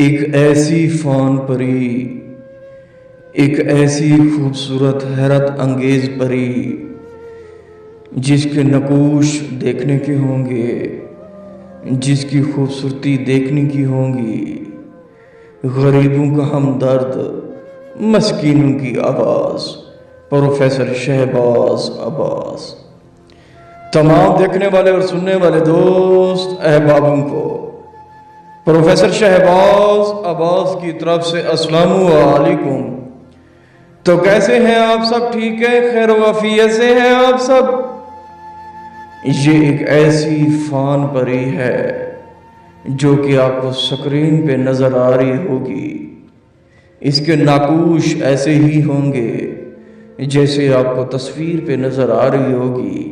ایک ایسی فان پری، ایک ایسی خوبصورت حیرت انگیز پری جس کے نقوش دیکھنے کے ہوں گے، جس کی خوبصورتی دیکھنے کی ہوں گی، غریبوں کا ہمدرد، مسکینوں کی آواز، پروفیسر شہباز عباس۔ تمام دیکھنے والے اور سننے والے دوست احبابوں کو پروفیسر شہباز عباس کی طرف سے السلام علیکم۔ تو کیسے ہیں آپ سب؟ ٹھیک ہے؟ خیر و عافیت سے ہیں آپ سب؟ یہ ایک ایسی فان پری ہے جو کہ آپ کو سکرین پہ نظر آ رہی ہوگی۔ اس کے ناقوش ایسے ہی ہوں گے جیسے آپ کو تصویر پہ نظر آ رہی ہوگی۔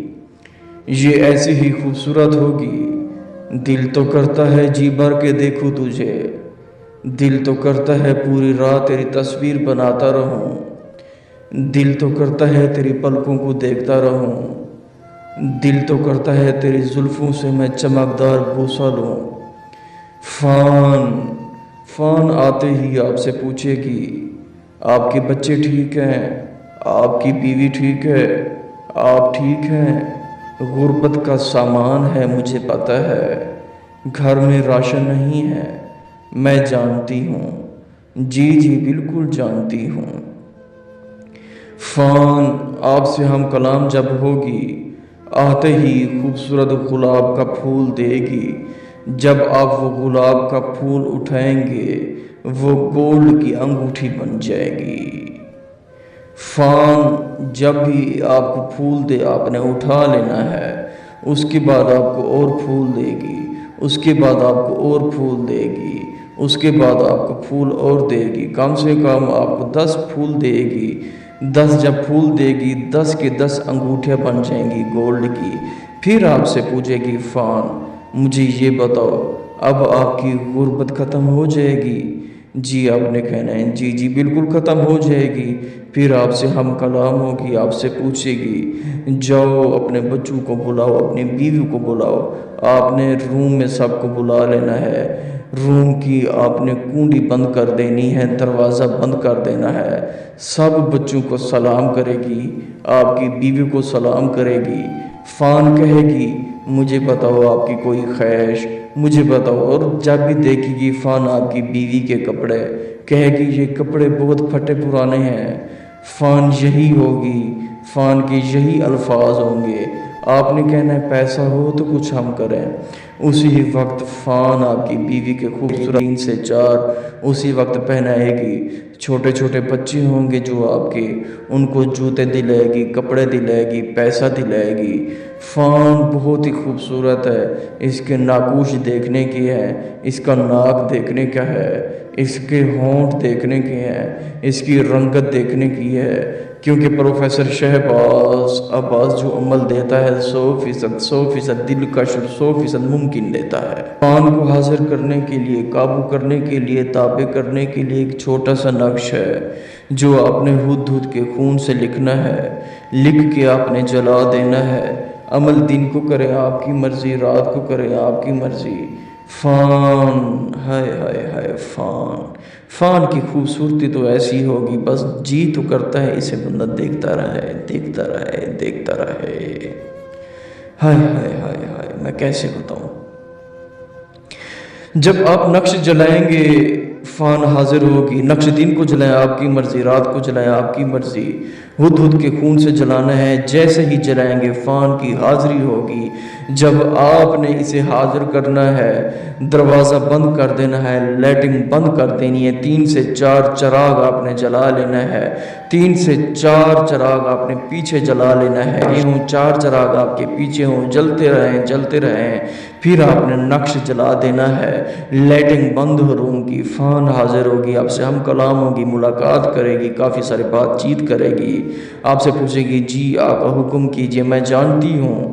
یہ ایسی ہی خوبصورت ہوگی، دل تو کرتا ہے جی بھر کے دیکھوں تجھے، دل تو کرتا ہے پوری رات تیری تصویر بناتا رہوں، دل تو کرتا ہے تیری پلکوں کو دیکھتا رہوں، دل تو کرتا ہے تیری زلفوں سے میں چمکدار بوسہ لوں۔ فان آتے ہی آپ سے پوچھے گی آپ کے بچے ٹھیک ہیں؟ آپ کی بیوی ٹھیک ہے؟ آپ ٹھیک ہیں؟ غربت کا سامان ہے، مجھے پتہ ہے، گھر میں راشن نہیں ہے، میں جانتی ہوں، جی بالکل جانتی ہوں۔ فان آپ سے ہم کلام جب ہوگی، آتے ہی خوبصورت گلاب کا پھول دے گی۔ جب آپ وہ گلاب کا پھول اٹھائیں گے وہ گولڈ کی انگوٹھی بن جائے گی۔ فان جب بھی آپ کو پھول دے آپ نے اٹھا لینا ہے، اس کے بعد آپ کو اور پھول دے گی، اس کے بعد آپ کو اور پھول دے گی، اس کے بعد آپ کو پھول اور دے گی، کم سے کم آپ کو 10 پھول دے گی۔ 10 جب پھول دے گی 10 کے 10 انگوٹھیاں بن جائیں گی گولڈ کی۔ پھر آپ سے پوچھے گی فان مجھے یہ بتاؤ اب آپ کی غربت ختم ہو جائے گی؟ جی آپ نے کہنا ہے جی بالکل ختم ہو جائے گی۔ پھر آپ سے ہم کلام ہوگی، آپ سے پوچھے گی جاؤ اپنے بچوں کو بلاؤ، اپنی بیوی کو بلاؤ، آپ نے روم میں سب کو بلا لینا ہے، روم کی آپ نے کنڈی بند کر دینی ہے، دروازہ بند کر دینا ہے، سب بچوں کو سلام کرے گی، آپ کی بیوی کو سلام کرے گی۔ فان کہے گی مجھے بتاؤ آپ کی کوئی خواہش، مجھے بتاؤ، اور جب بھی دیکھے گی فان آپ کی بیوی کے کپڑے، کہے گی یہ کپڑے بہت پھٹے پرانے ہیں۔ فان یہی ہوگی، فان کے یہی الفاظ ہوں گے، آپ نے کہنا ہے پیسہ ہو تو کچھ ہم کریں۔ اسی وقت فان آپ کی بیوی کے خوبصورت 3 سے 4 اسی وقت پہنائے گی۔ چھوٹے چھوٹے بچے ہوں گے جو آپ کے، ان کو جوتے دلائے گی، کپڑے دلائے گی، پیسہ دلائے گی۔ فان بہت ہی خوبصورت ہے، اس کے ناقوش دیکھنے کی ہے، اس کا ناک دیکھنے کا ہے، اس کے ہونٹ دیکھنے کے ہیں، اس کی رنگت دیکھنے کی ہے، کیونکہ پروفیسر شہباز عباس جو عمل دیتا ہے 100% دلکش اور 100% ممکن دیتا ہے۔ فان کو حاضر کرنے کے لیے، قابو کرنے کے لیے، تابع کرنے کے لیے ایک چھوٹا سا نقش ہے جو آپ نے ہد کے خون سے لکھنا ہے، لکھ کے آپ نے جلا دینا ہے۔ عمل دن کو کرے آپ کی مرضی، رات کو کرے آپ کی مرضی۔ فان ہائے فان کی خوبصورتی تو ایسی ہوگی بس جی تو کرتا ہے اسے بندہ دیکھتا رہے، دیکھتا رہے، دیکھتا رہے۔ ہائے میں کیسے بتاؤں؟ جب آپ نقش جلائیں گے فان حاضر ہوگی، نقش دن کو جلائیں آپ کی مرضی، رات کو جلائیں آپ کی مرضی، ہد کے خون سے جلانا ہے، جیسے ہی جلائیں گے فان کی حاضری ہوگی۔ جب آپ نے اسے حاضر کرنا ہے دروازہ بند کر دینا ہے، لائٹنگ بند کر دینی ہے، 3 سے 4 چراغ آپ نے جلا لینا ہے، 3 سے 4 چراغ آپ نے پیچھے جلا لینا ہے، یہ ہوں 4 چراغ آپ کے پیچھے ہوں، جلتے رہیں، پھر آپ نے نقش جلا دینا ہے، لائٹنگ بند ہو روم کی، فان حاضر ہوگی، آپ سے ہم کلام ہوگی، ملاقات کرے گی، کافی سارے بات چیت کرے گی، آپ سے پوچھے گی جی آقا حکم کیجئے، میں جانتی ہوں